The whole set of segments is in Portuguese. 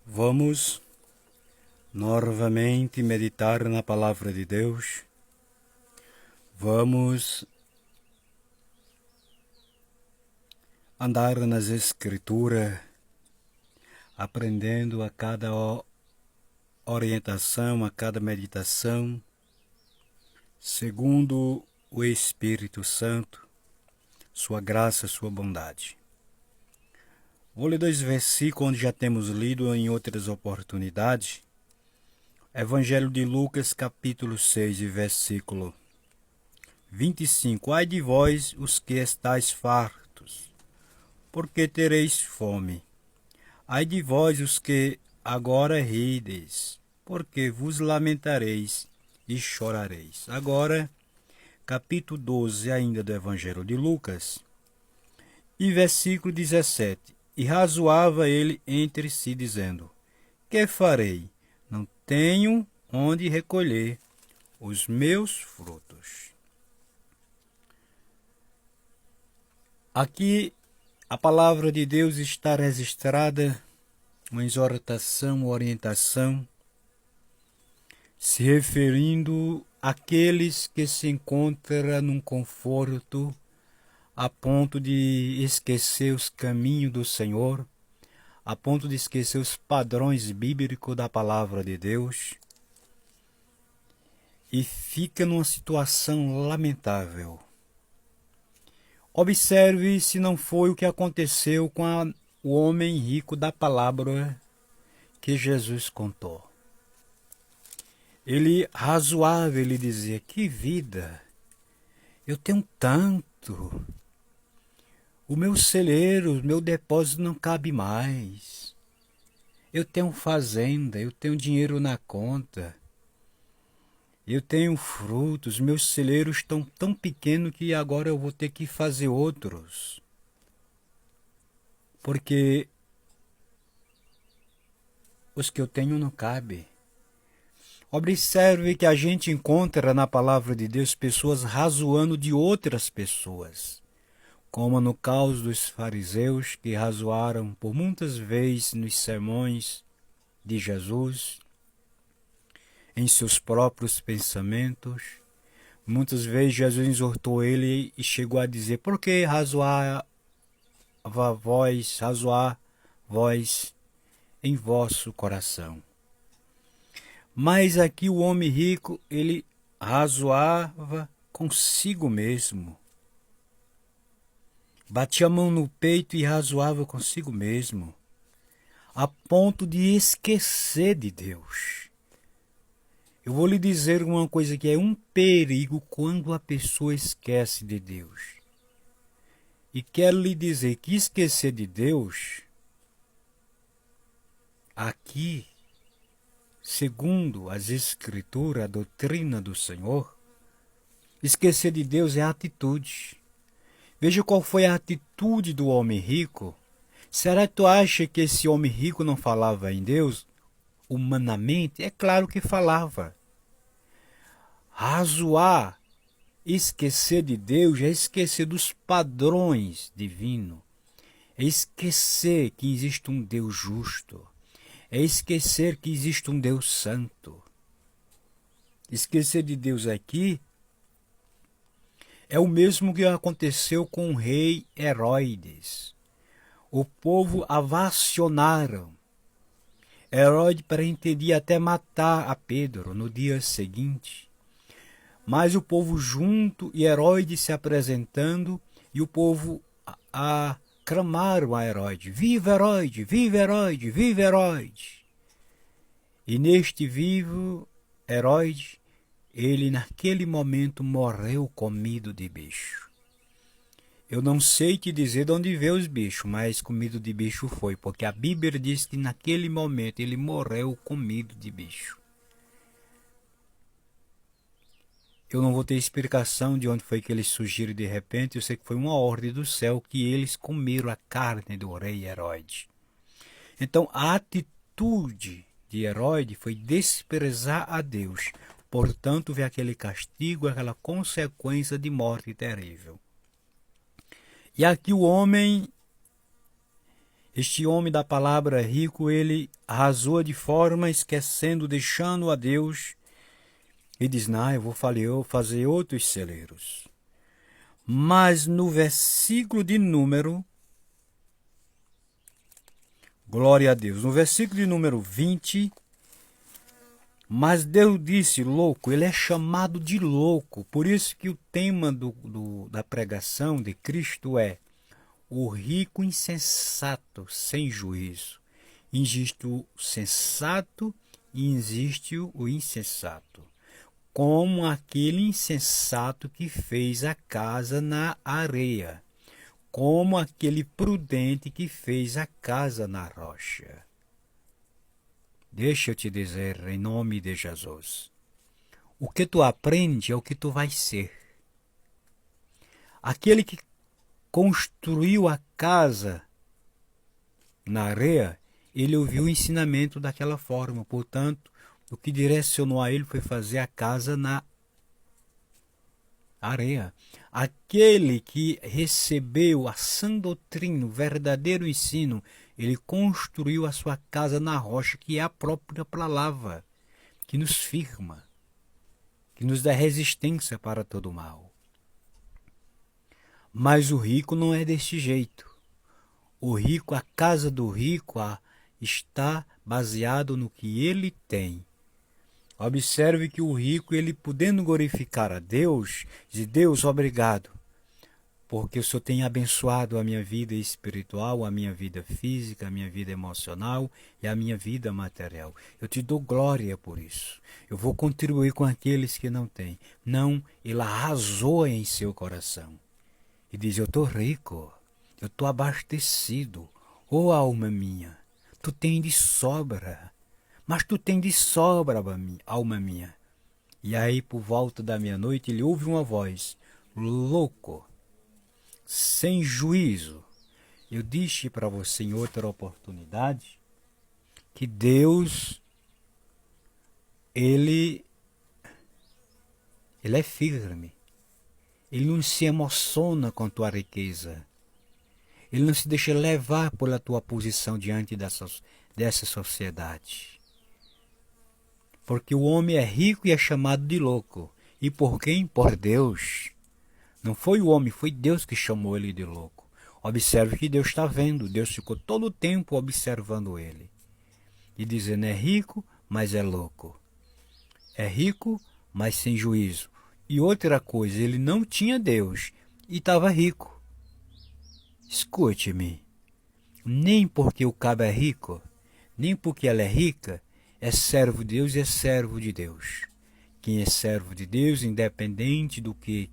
Vamos novamente meditar na Palavra de Deus. Vamos andar nas Escrituras, aprendendo a cada orientação, a cada meditação, segundo o Espírito Santo, sua graça, sua bondade. Vou ler 2 versículos onde já temos lido em outras oportunidades. Evangelho de Lucas, capítulo 6, versículo 25. Ai de vós, os que estáis fartos, porque tereis fome. Ai de vós, os que agora rides, porque vos lamentareis e chorareis. Agora, capítulo 12 ainda do Evangelho de Lucas, e versículo 17. E razoava ele entre si, dizendo: que farei? Não tenho onde recolher os meus frutos. Aqui a palavra de Deus está registrada, uma exortação, uma orientação, se referindo àqueles que se encontram num conforto a ponto de esquecer os caminhos do Senhor, a ponto de esquecer os padrões bíblicos da palavra de Deus, e fica numa situação lamentável. Observe se não foi o que aconteceu com o homem rico da palavra que Jesus contou. Ele razoava, ele dizia: que vida, eu tenho tanto, o meu celeiro, o meu depósito não cabe mais. Eu tenho fazenda, eu tenho dinheiro na conta. Eu tenho frutos, meus celeiros estão tão pequenos que agora eu vou ter que fazer outros. Porque os que eu tenho não cabem. Observe que a gente encontra na palavra de Deus pessoas razoando de outras pessoas, como no caso dos fariseus, que razoaram por muitas vezes nos sermões de Jesus, em seus próprios pensamentos. Muitas vezes Jesus exortou ele e chegou a dizer: por que razoar vós em vosso coração? Mas aqui o homem rico, ele razoava consigo mesmo. Batia a mão no peito e razoava consigo mesmo, a ponto de esquecer de Deus. Eu vou lhe dizer uma coisa que é um perigo quando a pessoa esquece de Deus. E quero lhe dizer que esquecer de Deus, aqui, segundo as Escrituras, a doutrina do Senhor, esquecer de Deus é atitude. Veja qual foi a atitude do homem rico. Será que tu acha que esse homem rico não falava em Deus? Humanamente, é claro que falava. Razoar, esquecer de Deus, é esquecer dos padrões divinos. É esquecer que existe um Deus justo. É esquecer que existe um Deus santo. Esquecer de Deus aqui é o mesmo que aconteceu com o rei Herodes. O povo avacionaram Herodes pretendia até matar a Pedro no dia seguinte. Mas o povo junto e Herodes se apresentando, e o povo aclamaram a Herodes: viva Herodes, viva Herodes, viva Herodes! E neste vivo Herodes, ele naquele momento morreu comido de bicho. Eu não sei te dizer de onde veio os bichos, mas comido de bicho foi, porque a Bíblia diz que naquele momento ele morreu comido de bicho. Eu não vou ter explicação de onde foi que eles surgiram de repente, eu sei que foi uma ordem do céu que eles comeram a carne do rei Herodes. Então a atitude de Herodes foi desprezar a Deus, portanto veio aquele castigo, aquela consequência de morte terrível. E aqui o homem, Este homem da palavra rico, ele arrasou de forma esquecendo, deixando a Deus, e diz, não, eu vou fazer outros celeiros. Mas no versículo de número, glória a Deus, no versículo de número 20, mas Deus disse, louco, ele é chamado de louco. Por isso que o tema da pregação de Cristo é o rico insensato, sem juízo. Existe o sensato e existe o insensato. Como aquele insensato que fez a casa na areia. Como aquele prudente que fez a casa na rocha. Deixa eu te dizer, em nome de Jesus, o que tu aprende é o que tu vais ser. Aquele que construiu a casa na areia, ele ouviu o ensinamento daquela forma. Portanto, o que direcionou a ele foi fazer a casa na areia. Aquele que recebeu a sã doutrina, o verdadeiro ensino, ele construiu a sua casa na rocha, que é a própria palavra, que nos firma, que nos dá resistência para todo mal. Mas o rico não é deste jeito. O rico, a casa do rico está baseado no que ele tem. Observe que o rico, ele podendo glorificar a Deus, diz, Deus, obrigado, porque o Senhor tem abençoado a minha vida espiritual, a minha vida física, a minha vida emocional e a minha vida material. Eu te dou glória por isso. Eu vou contribuir com aqueles que não têm. Não, ele arrasou em seu coração. E diz, eu estou rico, eu estou abastecido. Ô alma minha, tu tens de sobra. Mas tu tens de sobra, alma minha. E aí, por volta da meia-noite, ele ouve uma voz, louco, sem juízo. Eu disse para você em outra oportunidade que Deus, ele é firme. Ele não se emociona com tua riqueza. Ele não se deixa levar pela tua posição diante dessa sociedade. Porque o homem é rico e é chamado de louco. E por quem? Por Deus. Não foi o homem, foi Deus que chamou ele de louco. Observe que Deus está vendo. Deus ficou todo o tempo observando ele. E dizendo, é rico, mas é louco. É rico, mas sem juízo. E outra coisa, ele não tinha Deus e estava rico. Escute-me. Nem porque o cabo é rico, nem porque ela é rica, é servo de Deus e é servo de Deus. Quem é servo de Deus, independente do que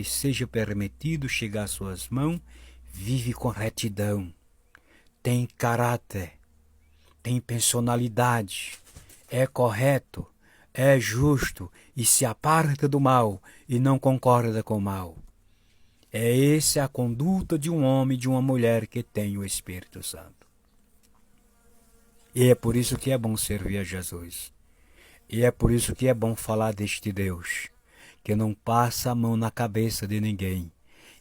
seja permitido chegar às suas mãos, vive com retidão, tem caráter, tem personalidade, é correto, é justo e se aparta do mal e não concorda com o mal. Essa é a conduta de um homem e de uma mulher que tem o Espírito Santo. E é por isso que é bom servir a Jesus. E é por isso que é bom falar deste Deus, que não passa a mão na cabeça de ninguém,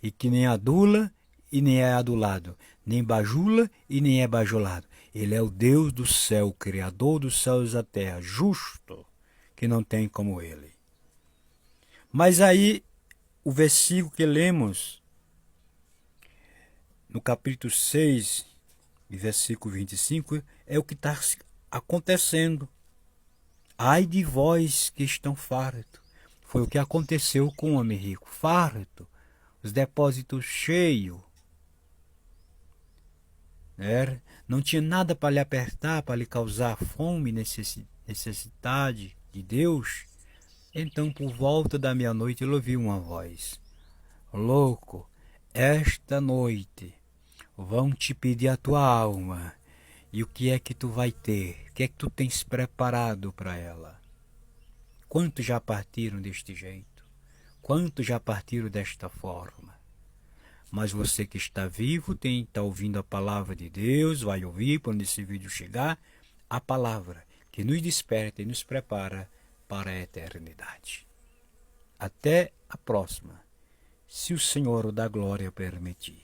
e que nem adula e nem é adulado, nem bajula e nem é bajulado. Ele é o Deus do céu, o Criador dos céus e da terra, justo, que não tem como ele. Mas aí, o versículo que lemos, no capítulo 6, versículo 25, é o que está acontecendo. Ai de vós que estão fartos. Foi o que aconteceu com o homem rico. Farto, os depósitos cheios. Não tinha nada para lhe apertar, para lhe causar fome, necessidade de Deus. Então, por volta da meia-noite, ele ouviu uma voz. Louco, esta noite vão te pedir a tua alma. E o que é que tu vai ter? O que é que tu tens preparado para ela? Quantos já partiram deste jeito? Quantos já partiram desta forma? Mas você que está vivo, está ouvindo a palavra de Deus, vai ouvir, quando esse vídeo chegar, a palavra que nos desperta e nos prepara para a eternidade. Até a próxima, se o Senhor da Glória permitir.